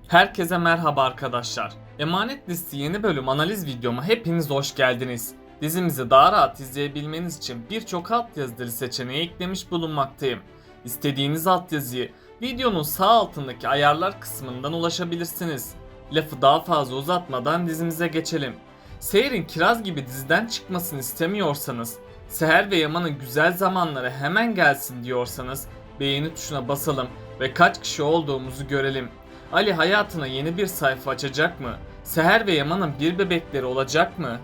Herkese merhaba arkadaşlar. Emanet Listi yeni bölüm analiz videoma hepiniz hoş geldiniz. Dizimizi daha rahat izleyebilmeniz için birçok altyazı dili seçeneği eklemiş bulunmaktayım. İstediğiniz altyazıyı videonun sağ altındaki ayarlar kısmından ulaşabilirsiniz. Lafı daha fazla uzatmadan dizimize geçelim. Seher'in Kiraz gibi diziden çıkmasını istemiyorsanız, Seher ve Yaman'ın güzel zamanları hemen gelsin diyorsanız beğeni tuşuna basalım ve kaç kişi olduğumuzu görelim. Ali hayatına yeni bir sayfa açacak mı? Seher ve Yaman'ın bir bebekleri olacak mı?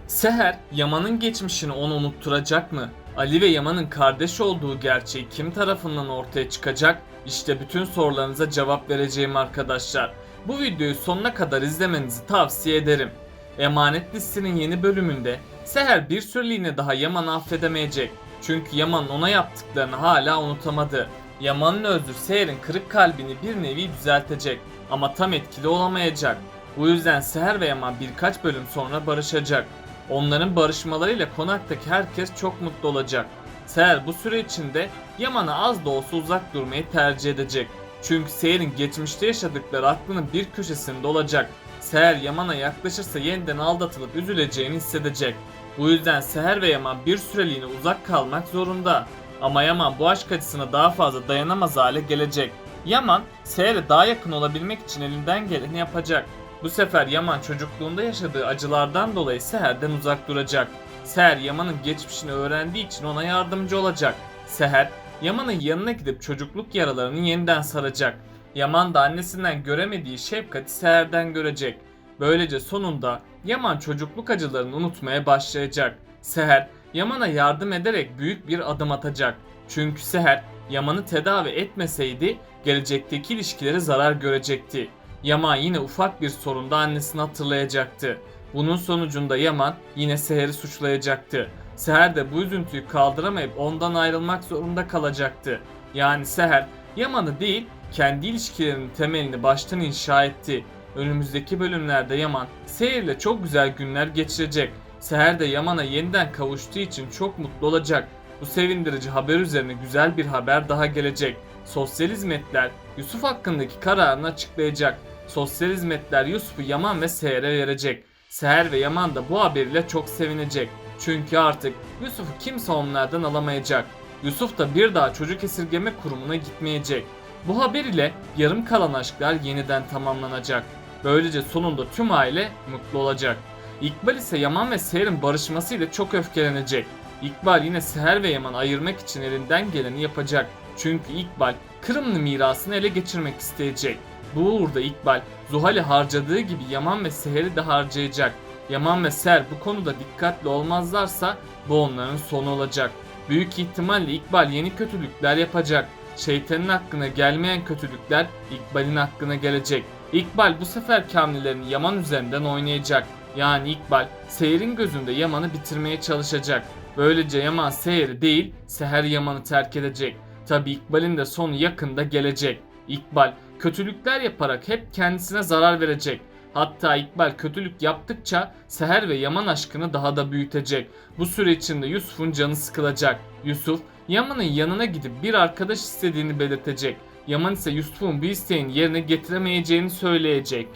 Seher, Yaman'ın geçmişini ona unutturacak mı? Ali ve Yaman'ın kardeş olduğu gerçeği kim tarafından ortaya çıkacak? İşte bütün sorularınıza cevap vereceğim arkadaşlar. Bu videoyu sonuna kadar izlemenizi tavsiye ederim. Emanet Listi'nin yeni bölümünde Seher bir süreliğine daha Yaman'ı affedemeyecek. Çünkü Yaman ona yaptıklarını hala unutamadı. Yaman'ın özrü Seher'in kırık kalbini bir nevi düzeltecek ama tam etkili olamayacak. Bu yüzden Seher ve Yaman birkaç bölüm sonra barışacak. Onların barışmalarıyla konaktaki herkes çok mutlu olacak. Seher bu süre içinde Yaman'a az da olsa uzak durmayı tercih edecek. Çünkü Seher'in geçmişte yaşadıkları aklının bir köşesinde olacak. Seher Yaman'a yaklaşırsa yeniden aldatılıp üzüleceğini hissedecek. Bu yüzden Seher ve Yaman bir süreliğine uzak kalmak zorunda. Ama Yaman bu aşk acısına daha fazla dayanamaz hale gelecek. Yaman, Seher'e daha yakın olabilmek için elinden geleni yapacak. Bu sefer Yaman çocukluğunda yaşadığı acılardan dolayı Seher'den uzak duracak. Seher Yaman'ın geçmişini öğrendiği için ona yardımcı olacak. Seher, Yaman'ın yanına gidip çocukluk yaralarını yeniden saracak. Yaman da annesinden göremediği şefkati Seher'den görecek. Böylece sonunda Yaman çocukluk acılarını unutmaya başlayacak. Seher, Yaman'a yardım ederek büyük bir adım atacak. Çünkü Seher, Yaman'ı tedavi etmeseydi gelecekteki ilişkileri zarar görecekti. Yaman yine ufak bir sorunda annesini hatırlayacaktı. Bunun sonucunda Yaman yine Seher'i suçlayacaktı. Seher de bu üzüntüyü kaldıramayıp ondan ayrılmak zorunda kalacaktı. Yani Seher, Yaman'ı değil kendi ilişkilerinin temelini baştan inşa etti. Önümüzdeki bölümlerde Yaman, Seher'le çok güzel günler geçirecek. Seher de Yaman'a yeniden kavuştuğu için çok mutlu olacak. Bu sevindirici haber üzerine güzel bir haber daha gelecek. Sosyal hizmetler Yusuf hakkındaki kararını açıklayacak. Sosyal hizmetler Yusuf'u Yaman ve Seher'e verecek. Seher ve Yaman da bu haberiyle çok sevinecek. Çünkü artık Yusuf'u kimse onlardan alamayacak. Yusuf da bir daha çocuk esirgeme kurumuna gitmeyecek. Bu haber ile yarım kalan aşklar yeniden tamamlanacak. Böylece sonunda tüm aile mutlu olacak. İkbal ise Yaman ve Seher'in barışmasıyla çok öfkelenecek. İkbal yine Seher ve Yaman'ı ayırmak için elinden geleni yapacak. Çünkü İkbal Kırımlı mirasını ele geçirmek isteyecek. Bu uğurda İkbal Zuhal'i harcadığı gibi Yaman ve Seher'i de harcayacak. Yaman ve Seher bu konuda dikkatli olmazlarsa bu onların sonu olacak. Büyük ihtimalle İkbal yeni kötülükler yapacak. Şeytanın hakkına gelmeyen kötülükler İkbal'in hakkına gelecek. İkbal bu sefer hamlelerini Yaman üzerinden oynayacak. Yani İkbal Seher'in gözünde Yaman'ı bitirmeye çalışacak. Böylece Yaman Seher'i değil Seher Yaman'ı terk edecek. Tabi İkbal'in de sonu yakında gelecek. İkbal kötülükler yaparak hep kendisine zarar verecek. Hatta İkbal kötülük yaptıkça Seher ve Yaman aşkını daha da büyütecek. Bu süre içinde Yusuf'un canı sıkılacak. Yusuf Yaman'ın yanına gidip bir arkadaş istediğini belirtecek. Yaman ise Yusuf'un bu isteğini yerine getiremeyeceğini söyleyecek.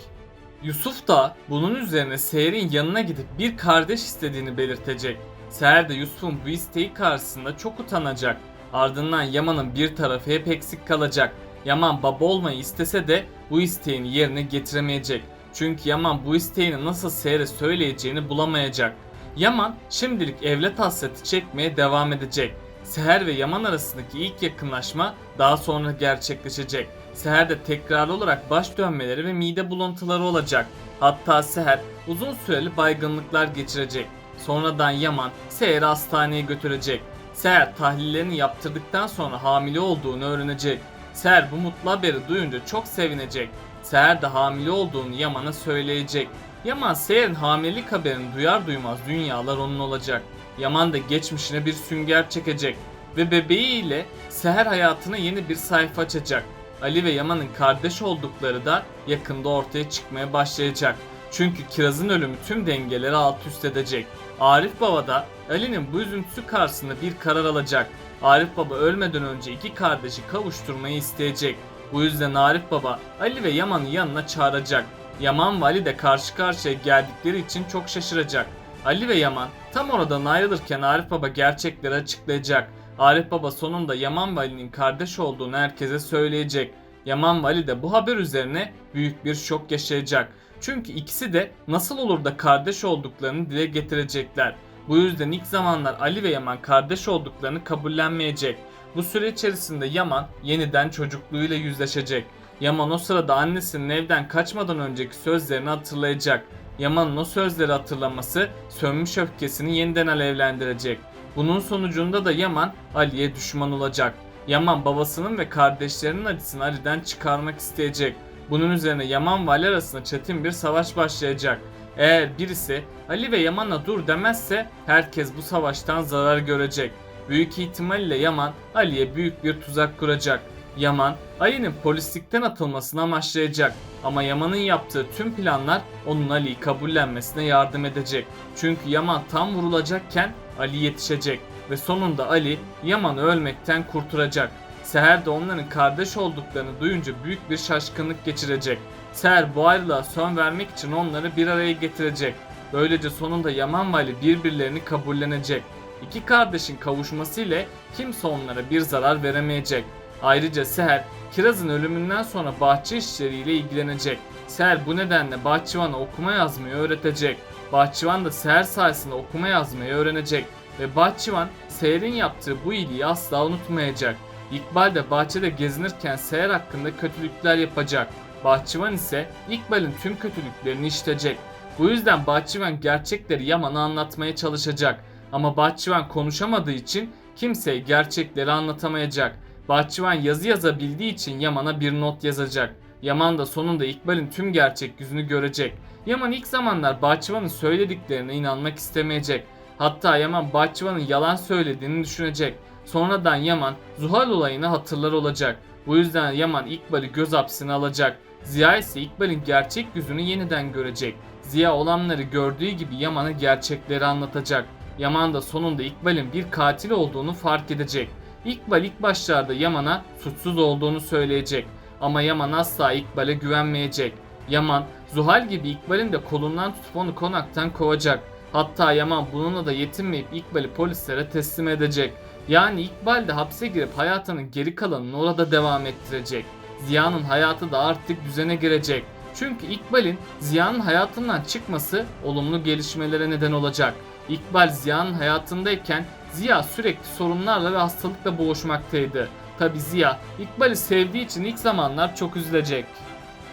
Yusuf da bunun üzerine Seher'in yanına gidip bir kardeş istediğini belirtecek. Seher de Yusuf'un bu isteği karşısında çok utanacak. Ardından Yaman'ın bir tarafı hep eksik kalacak. Yaman baba olmayı istese de bu isteğini yerine getiremeyecek. Çünkü Yaman bu isteğini nasıl Seher'e söyleyeceğini bulamayacak. Yaman şimdilik evlat hasreti çekmeye devam edecek. Seher ve Yaman arasındaki ilk yakınlaşma daha sonra gerçekleşecek. Seher'de tekrarlı olarak baş dönmeleri ve mide bulantıları olacak. Hatta Seher uzun süreli baygınlıklar geçirecek. Sonradan Yaman Seher'i hastaneye götürecek. Seher tahlillerini yaptırdıktan sonra hamile olduğunu öğrenecek. Seher bu mutlu haberi duyunca çok sevinecek. Seher de hamile olduğunu Yaman'a söyleyecek. Yaman Seher'in hamilelik haberini duyar duymaz dünyalar onun olacak. Yaman da geçmişine bir sünger çekecek ve bebeğiyle Seher hayatına yeni bir sayfa açacak. Ali ve Yaman'ın kardeş oldukları da yakında ortaya çıkmaya başlayacak. Çünkü Kiraz'ın ölümü tüm dengeleri alt üst edecek. Arif Baba da Ali'nin bu üzüntüsü karşısında bir karar alacak. Arif Baba ölmeden önce iki kardeşi kavuşturmayı isteyecek. Bu yüzden Arif Baba Ali ve Yaman'ı yanına çağıracak. Yaman ve Ali de karşı karşıya geldikleri için çok şaşıracak. Ali ve Yaman tam oradan ayrılırken Arif Baba gerçekleri açıklayacak. Arif Baba sonunda Yaman ve Ali'nin kardeş olduğunu herkese söyleyecek. Yaman ve Ali de bu haber üzerine büyük bir şok yaşayacak. Çünkü ikisi de nasıl olur da kardeş olduklarını dile getirecekler. Bu yüzden ilk zamanlar Ali ve Yaman kardeş olduklarını kabullenmeyecek. Bu süre içerisinde Yaman yeniden çocukluğuyla yüzleşecek. Yaman o sırada annesinin evden kaçmadan önceki sözlerini hatırlayacak. Yaman'ın o sözleri hatırlaması sönmüş öfkesini yeniden alevlendirecek. Bunun sonucunda da Yaman Ali'ye düşman olacak. Yaman babasının ve kardeşlerinin acısını Ali'den çıkarmak isteyecek. Bunun üzerine Yaman ve Ali arasında çetin bir savaş başlayacak. Eğer birisi Ali ve Yaman'a dur demezse herkes bu savaştan zarar görecek. Büyük ihtimalle Yaman Ali'ye büyük bir tuzak kuracak. Yaman Ali'nin polislikten atılmasını amaçlayacak. Ama Yaman'ın yaptığı tüm planlar onun Ali'yi kabullenmesine yardım edecek. Çünkü Yaman tam vurulacakken Ali yetişecek ve sonunda Ali Yaman'ı ölmekten kurtaracak. Seher de onların kardeş olduklarını duyunca büyük bir şaşkınlık geçirecek. Seher bu ayrılığa son vermek için onları bir araya getirecek. Böylece sonunda Yaman ve Ali birbirlerini kabullenecek. İki kardeşin kavuşması ile kimse onlara bir zarar veremeyecek. Ayrıca Seher, Kiraz'ın ölümünden sonra bahçe işleriyle ilgilenecek. Seher bu nedenle bahçıvana okuma yazmayı öğretecek. Bahçıvan da Seher sayesinde okuma yazmayı öğrenecek. Ve bahçıvan Seher'in yaptığı bu iyiliği asla unutmayacak. İkbal de bahçede gezinirken Seher hakkında kötülükler yapacak. Bahçıvan ise İkbal'in tüm kötülüklerini işitecek. Bu yüzden bahçıvan gerçekleri Yaman'a anlatmaya çalışacak. Ama bahçıvan konuşamadığı için kimseye gerçekleri anlatamayacak. Bahçıvan yazı yazabildiği için Yaman'a bir not yazacak. Yaman da sonunda İkbal'in tüm gerçek yüzünü görecek. Yaman ilk zamanlar bahçıvanın söylediklerine inanmak istemeyecek. Hatta Yaman bahçıvanın yalan söylediğini düşünecek. Sonradan Yaman Zuhal olayını hatırlar olacak. Bu yüzden Yaman İkbal'i göz hapsine alacak. Ziya ise İkbal'in gerçek yüzünü yeniden görecek. Ziya olanları gördüğü gibi Yaman'a gerçekleri anlatacak. Yaman da sonunda İkbal'in bir katil olduğunu fark edecek. İkbal ilk başlarda Yaman'a suçsuz olduğunu söyleyecek. Ama Yaman asla İkbal'e güvenmeyecek. Yaman, Zuhal gibi İkbal'in de kolundan tutup onu konaktan kovacak. Hatta Yaman bununla da yetinmeyip İkbal'i polislere teslim edecek. Yani İkbal de hapse girip hayatının geri kalanını orada devam ettirecek. Ziya'nın hayatı da artık düzene girecek. Çünkü İkbal'in Ziya'nın hayatından çıkması olumlu gelişmelere neden olacak. İkbal Ziya'nın hayatındayken Ziya sürekli sorunlarla ve hastalıkla boğuşmaktaydı. Tabi Ziya İkbal'i sevdiği için ilk zamanlar çok üzülecek.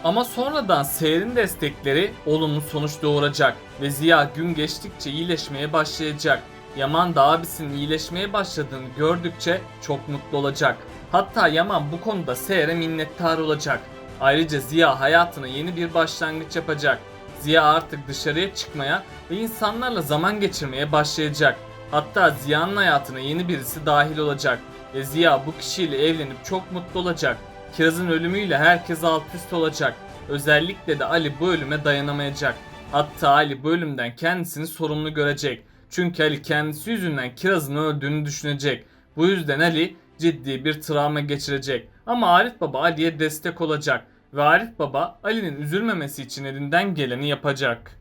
Ama sonradan Seher'in destekleri olumlu sonuç doğuracak ve Ziya gün geçtikçe iyileşmeye başlayacak. Yaman da abisinin iyileşmeye başladığını gördükçe çok mutlu olacak. Hatta Yaman bu konuda Seher'e minnettar olacak. Ayrıca Ziya hayatına yeni bir başlangıç yapacak. Ziya artık dışarıya çıkmaya ve insanlarla zaman geçirmeye başlayacak. Hatta Ziya'nın hayatına yeni birisi dahil olacak ve Ziya bu kişiyle evlenip çok mutlu olacak. Kiraz'ın ölümüyle herkes alt üst olacak. Özellikle de Ali bu ölüme dayanamayacak. Hatta Ali bu ölümden kendisini sorumlu görecek. Çünkü Ali kendisi yüzünden Kiraz'ın öldüğünü düşünecek. Bu yüzden Ali ciddi bir travma geçirecek. Ama Arif Baba Ali'ye destek olacak. Ve Arif Baba Ali'nin üzülmemesi için elinden geleni yapacak.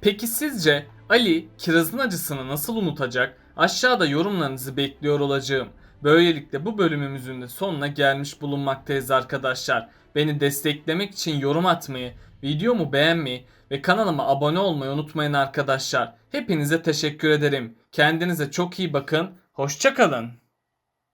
Peki sizce Ali Kiraz'ın acısını nasıl unutacak? Aşağıda yorumlarınızı bekliyor olacağım. Böylelikle bu bölümümüzün de sonuna gelmiş bulunmaktayız arkadaşlar. Beni desteklemek için yorum atmayı, videomu beğenmeyi ve kanalıma abone olmayı unutmayın arkadaşlar. Hepinize teşekkür ederim. Kendinize çok iyi bakın. Hoşça kalın.